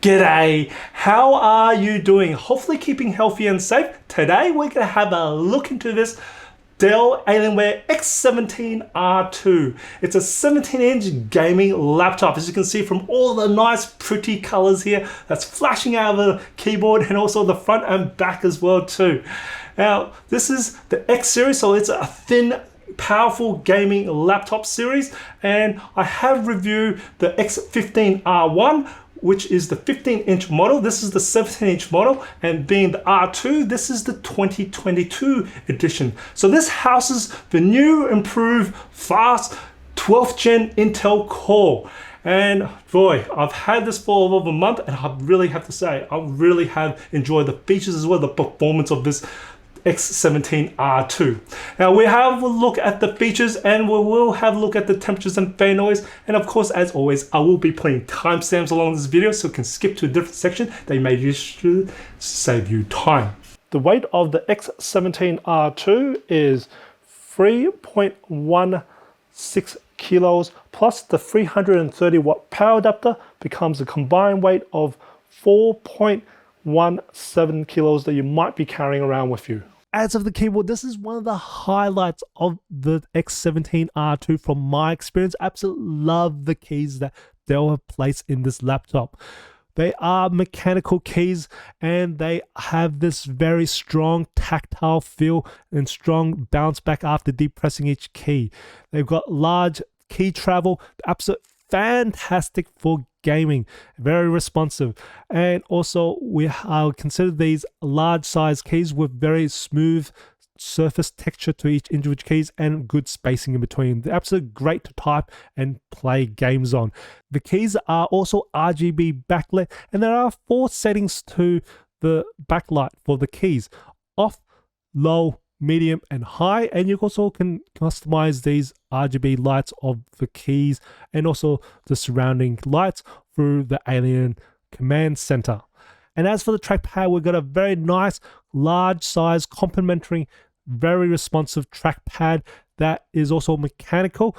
G'day, how are you doing? Hopefully keeping healthy and safe. Today we're going to have a look into this Dell Alienware X17 R2. It's a 17-inch gaming laptop, as you can see from all the nice pretty colors here that's flashing out of the keyboard, and also the front and back as well too. Now this is the X series, so it's a thin powerful gaming laptop series, and I have reviewed the X15 R1, which is the 15-inch model. This is the 17-inch model, and being the R2, this is the 2022 edition. So this houses the new, improved, fast 12th gen Intel Core. And boy, I've had this for over a month, and I really have to say, I really have enjoyed the features as well, the performance of this X17 R2. Now we have a look at the features, and we will have a look at the temperatures and fan noise, and of course, as always, I will be putting timestamps along this video so you can skip to a different section that you may use to save you time. The weight of the X17 R2 is 3.16 kilos plus the 330 watt power adapter becomes a combined weight of 4.17 kilos that you might be carrying around with you. As of the keyboard, this is one of the highlights of the X17 R2 from my experience. Absolutely love the keys that Dell have placed in this laptop. They are mechanical keys, and they have this very strong tactile feel and strong bounce back after depressing each key. They've got large key travel, absolute fantastic for gaming, very responsive, and also we consider these large size keys with very smooth surface texture to each individual keys and good spacing in between. They're absolutely great to type and play games on. The keys are also RGB backlit, and there are 4 settings to the backlight for the keys: off, low, medium, and high. And you also can customize these RGB lights of the keys and also the surrounding lights through the Alien Command Center. And as for the trackpad, we've got a very nice large size complementary very responsive trackpad that is also mechanical.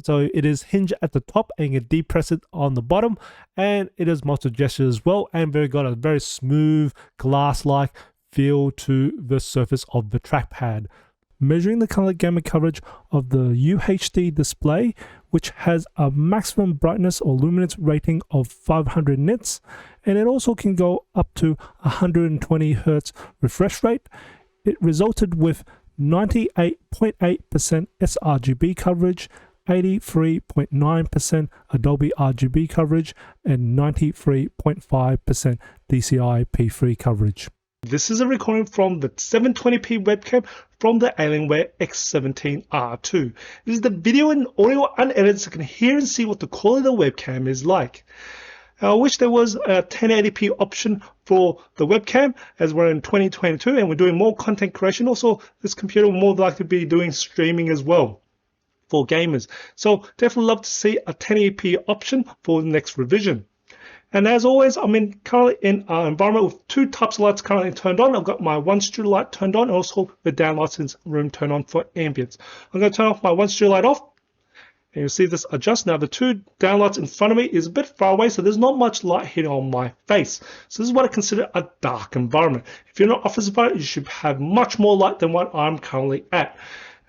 So it is hinged at the top, and you can depress it on the bottom, and it is multi-gesture as well, and got a very smooth glass-like feel to the surface of the trackpad. Measuring the color gamut coverage of the UHD display, which has a maximum brightness or luminance rating of 500 nits, and it also can go up to 120 Hertz refresh rate. It resulted with 98.8% sRGB coverage, 83.9% Adobe RGB coverage, and 93.5% DCI P3 coverage. This is a recording from the 720p webcam from the Alienware X17 R2. This is the video and audio unedited, so you can hear and see what the quality of the webcam is like. I wish there was a 1080p option for the webcam, as we're in 2022 and we're doing more content creation. Also, this computer will more likely be doing streaming as well for gamers. So definitely love to see a 1080p option for the next revision. And as always, I'm currently in an environment with 2 types of lights currently turned on. I've got my one studio light turned on, and also the down lights in the room turned on for ambience. I'm going to turn off my one studio light off, and you'll see this adjust. Now the 2 down lights in front of me is a bit far away, so there's not much light hitting on my face. So this is what I consider a dark environment. If you're in an office environment, you should have much more light than what I'm currently at.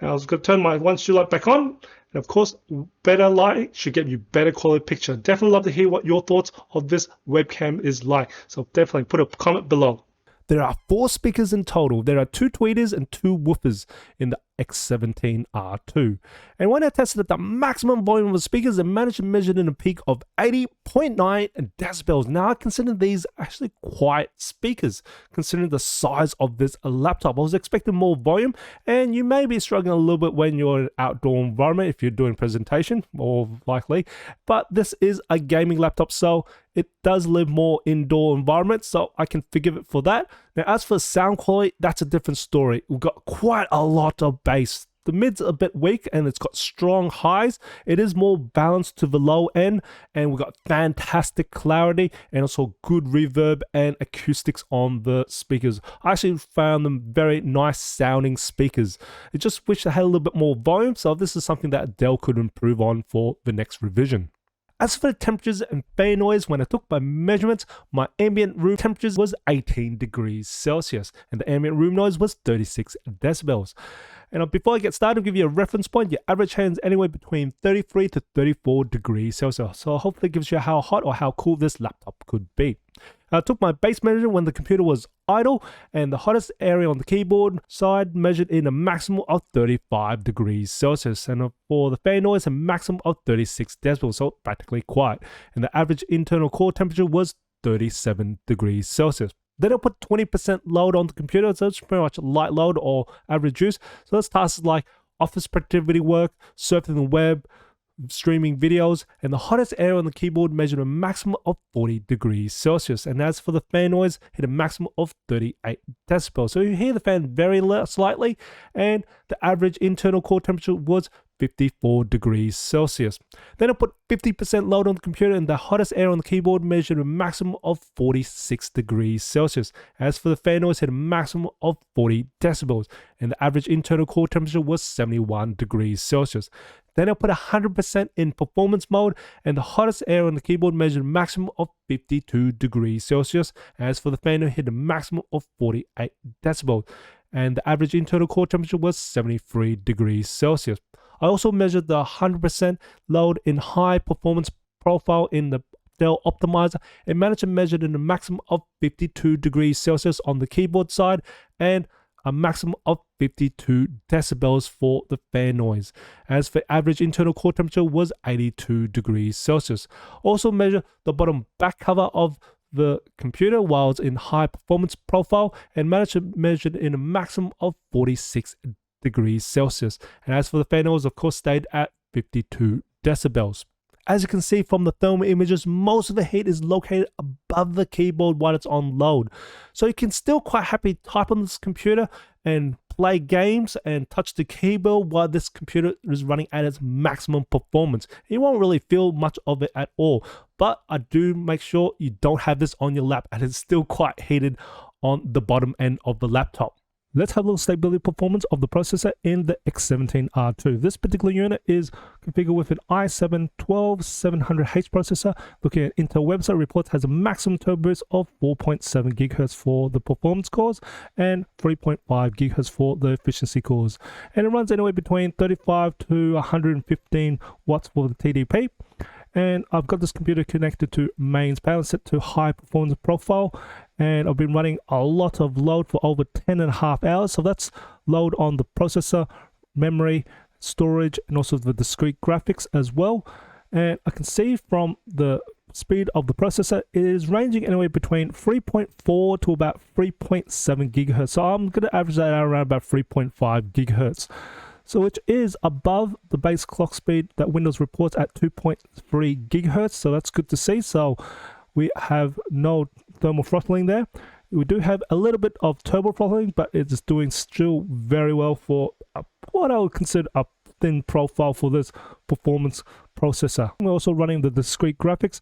Now I was going to turn my one studio light back on. And of course, better light should get you better quality picture. Definitely love to hear what your thoughts of this webcam is like. So definitely put a comment below. There are 4 speakers in total. There are 2 tweeters and 2 woofers in the X17 R2. And when I tested at the maximum volume of the speakers, it managed to measure in a peak of 80.9 decibels. Now I consider these actually quiet speakers, considering the size of this laptop. I was expecting more volume, and you may be struggling a little bit when you're in an outdoor environment if you're doing presentation, more likely. But this is a gaming laptop, so it does live more indoor environments, so I can forgive it for that. Now, as for sound quality, that's a different story. We've got quite a lot of bass. The mid's a bit weak, and it's got strong highs. It is more balanced to the low end, and we've got fantastic clarity and also good reverb and acoustics on the speakers. I actually found them very nice sounding speakers. I just wish they had a little bit more volume, so this is something that Dell could improve on for the next revision. As for the temperatures and fan noise, when I took my measurements, my ambient room temperature was 18 degrees Celsius and the ambient room noise was 36 decibels. And before I get started, I'll give you a reference point. Your average hand is anywhere between 33 to 34 degrees Celsius. So hopefully it gives you how hot or how cool this laptop could be. I took my base measurement when the computer was idle, and the hottest area on the keyboard side measured in a maximum of 35 degrees Celsius, and for the fan noise a maximum of 36 decibels, so practically quiet. And the average internal core temperature was 37 degrees Celsius. Then I'll put 20% load on the computer, so it's pretty much light load or average use. So that's tasks like office productivity work, surfing the web, streaming videos, and the hottest area on the keyboard measured a maximum of 40 degrees Celsius. And as for the fan noise, hit a maximum of 38 decibels. So you hear the fan very slightly, and the average internal core temperature was 54 degrees Celsius. Then I put 50% load on the computer, and the hottest area on the keyboard measured a maximum of 46 degrees Celsius. As for the fan noise, hit a maximum of 40 decibels, and the average internal core temperature was 71 degrees Celsius. Then I put 100% in performance mode, and the hottest area on the keyboard measured a maximum of 52 degrees Celsius. As for the fan noise, hit a maximum of 48 decibels, and the average internal core temperature was 73 degrees Celsius. I also measured the 100% load in high performance profile in the Dell Optimizer and managed to measure in a maximum of 52 degrees Celsius on the keyboard side and a maximum of 52 decibels for the fan noise. As for average internal core temperature was 82 degrees Celsius. Also measure the bottom back cover of the computer while it's in high performance profile and managed to measure in a maximum of 46 degrees Celsius. And as for the fan noise, of course, stayed at 52 decibels. As you can see from the thermal images, most of the heat is located above the keyboard while it's on load. So you can still quite happily type on this computer and play games and touch the keyboard while this computer is running at its maximum performance. You won't really feel much of it at all. But I do make sure you don't have this on your lap, and it's still quite heated on the bottom end of the laptop. Let's have a little stability performance of the processor in the X17 R2. This particular unit is configured with an i7-12700H processor. Looking at Intel website reports, has a maximum turbo boost of 4.7 GHz for the performance cores and 3.5 GHz for the efficiency cores. And it runs anywhere between 35 to 115 watts for the TDP. And I've got this computer connected to mains power set to high performance profile, and I've been running a lot of load for over 10.5 hours. So that's load on the processor, memory, storage, and also the discrete graphics as well. And I can see from the speed of the processor, it is ranging anywhere between 3.4 to about 3.7 gigahertz. So I'm going to average that out around about 3.5 gigahertz. So which is above the base clock speed that Windows reports at 2.3 gigahertz. So that's good to see. So we have no thermal throttling there. We do have a little bit of turbo throttling, but it's doing still very well for what I would consider a thin profile for this performance processor. We're also running the discrete graphics.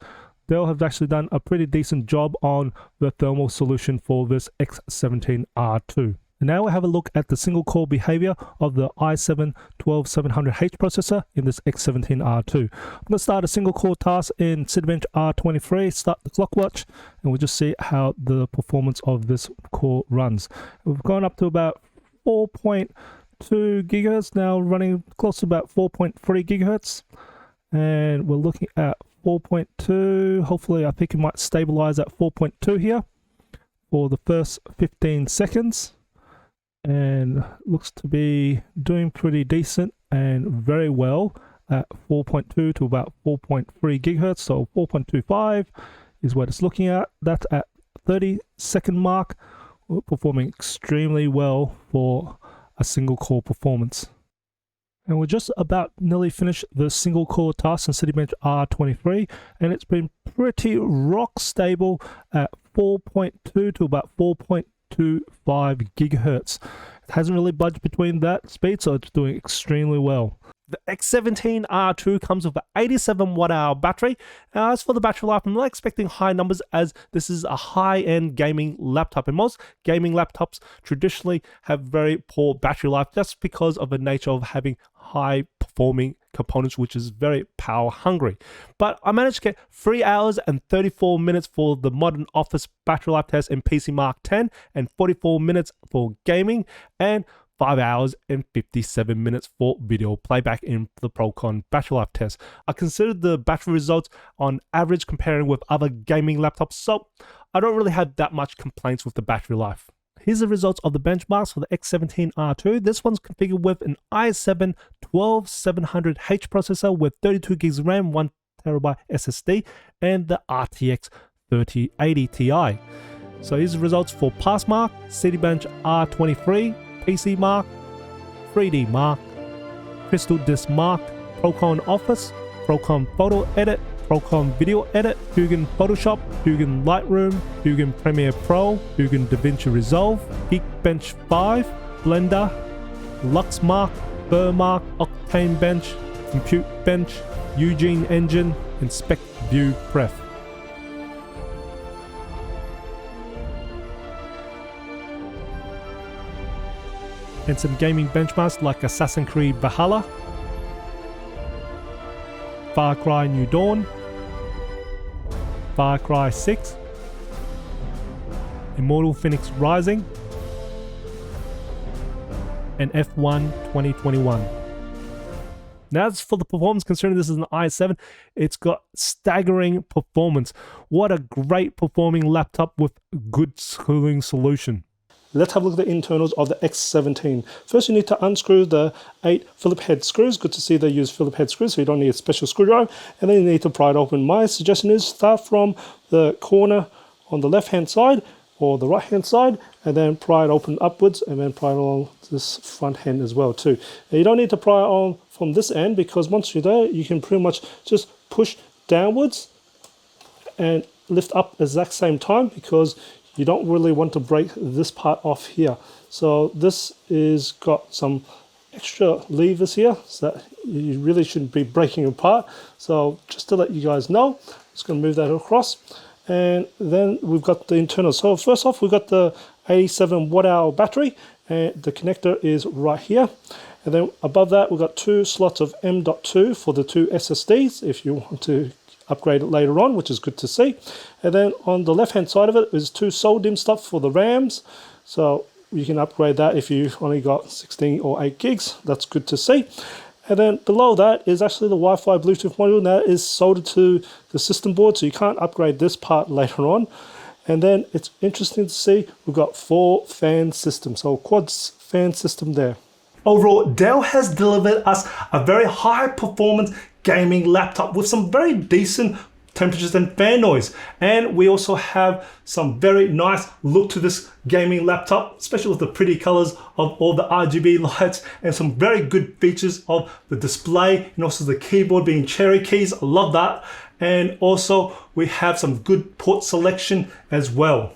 Dell have actually done a pretty decent job on the thermal solution for this X17 R2. And now we have a look at the single core behavior of the i7-12700H processor in this X17 R2. I'm going to start a single core task in Cinebench R23, start the clock watch, and we'll just see how the performance of this core runs. We've gone up to about 4.2 gigahertz, now running close to about 4.3 gigahertz. And we're looking at 4.2. Hopefully, I think it might stabilize at 4.2 here for the first 15 seconds. And looks to be doing pretty decent and very well at 4.2 to about 4.3 gigahertz. So 4.25 is what it's looking at. That's at 30-second mark. We're performing extremely well for a single core performance. And we're just about nearly finished the single core task in Cinebench R23, and it's been pretty rock stable at 4.2 to about 4.25 gigahertz. It hasn't really budged between that speed, so it's doing extremely well. The X17 R2 comes with an 87 watt-hour battery. Now, as for the battery life, I'm not expecting high numbers as this is a high-end gaming laptop, and most gaming laptops traditionally have very poor battery life just because of the nature of having high-performing components, which is very power hungry. But I managed to get 3 hours and 34 minutes for the modern office battery life test in PC Mark 10 and 44 minutes for gaming and 5 hours and 57 minutes for video playback in the Procon battery life test. I considered the battery results on average comparing with other gaming laptops, so I don't really have that much complaints with the battery life. Here's the results of the benchmarks for the X17 R2. This one's configured with an i7 12700H processor with 32 gigs of RAM, 1TB SSD, and the RTX 3080 Ti. So here's the results for Passmark, Citybench R23, PC Mark, 3D Mark, Crystal Disk Mark, Procon Office, Procon Photo Edit, Procon Video Edit, Hugen Photoshop, Hugen Lightroom, Hugen Premiere Pro, Hugen DaVinci Resolve, Geekbench 5, Blender, Luxmark, Burmark, Octane Bench, Compute Bench, Eugene Engine, and Spec View Pref. And some gaming benchmarks like Assassin's Creed Valhalla, Far Cry New Dawn, Far Cry 6, Immortal Phoenix Rising, and F1 2021. Now, as for the performance, considering this is an i7, it's got staggering performance. What a great performing laptop with good cooling solution. Let's have a look at the internals of the X17. First, you need to unscrew the 8 Phillip head screws. Good to see they use Phillip head screws, so you don't need a special screwdriver. And then you need to pry it open. My suggestion is start from the corner on the left-hand side or the right-hand side, and then pry it open upwards, and then pry it along this front hand as well too. And you don't need to pry it on from this end, because once you're there, you can pretty much just push downwards and lift up at the exact same time, because you don't really want to break this part off here. So this is got some extra levers here, so that you really shouldn't be breaking apart. So just to let you guys know, I'm just going to move that across. And then we've got the internal. So first off, we've got the 87 watt-hour battery, and the connector is right here. And then above that, we've got 2 slots of M.2 for the 2 SSDs if you want to upgrade it later on, which is good to see. And then on the left hand side of it is 2 SolDIMM stuff for the RAMs, so you can upgrade that if you've only got 16 or 8 gigs. That's good to see. And then below that is actually the Wi-Fi Bluetooth module. Now that is soldered to the system board, so you can't upgrade this part later on. And then it's interesting to see we've got 4 fan systems, so quad fan system there. Overall, Dell has delivered us a very high performance gaming laptop with some very decent temperatures and fan noise. And we also have some very nice look to this gaming laptop, especially with the pretty colors of all the RGB lights, and some very good features of the display, and also the keyboard being cherry keys. I love that. And also we have some good port selection as well,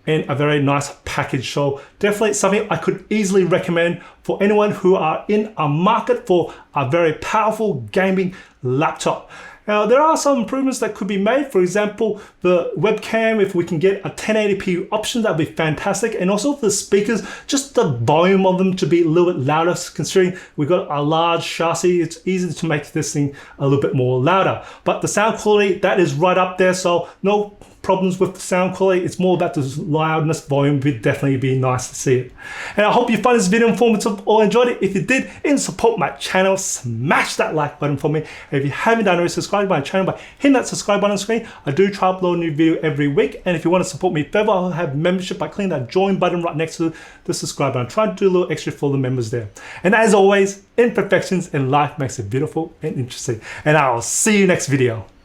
and a very nice package. So definitely something I could easily recommend for anyone who are in a market for a very powerful gaming laptop. Now, there are some improvements that could be made. For example, the webcam, if we can get a 1080p option, that'd be fantastic. And also the speakers, just the volume of them to be a little bit louder, considering we've got a large chassis. It's easy to make this thing a little bit more louder. But the sound quality, that is right up there. So no problems with the sound quality. It's more about the loudness, volume. Would definitely be nice to see it. And I hope you find this video informative or enjoyed it. If you did, and support my channel, smash that like button for me. And if you haven't done already, subscribe to my channel by hitting that subscribe button on the screen. I do try to upload a new video every week. And if you want to support me further, I'll have membership by clicking that join button right next to the subscribe button. I'm trying to do a little extra for the members there. And as always, imperfections in life makes it beautiful and interesting. And I'll see you next video.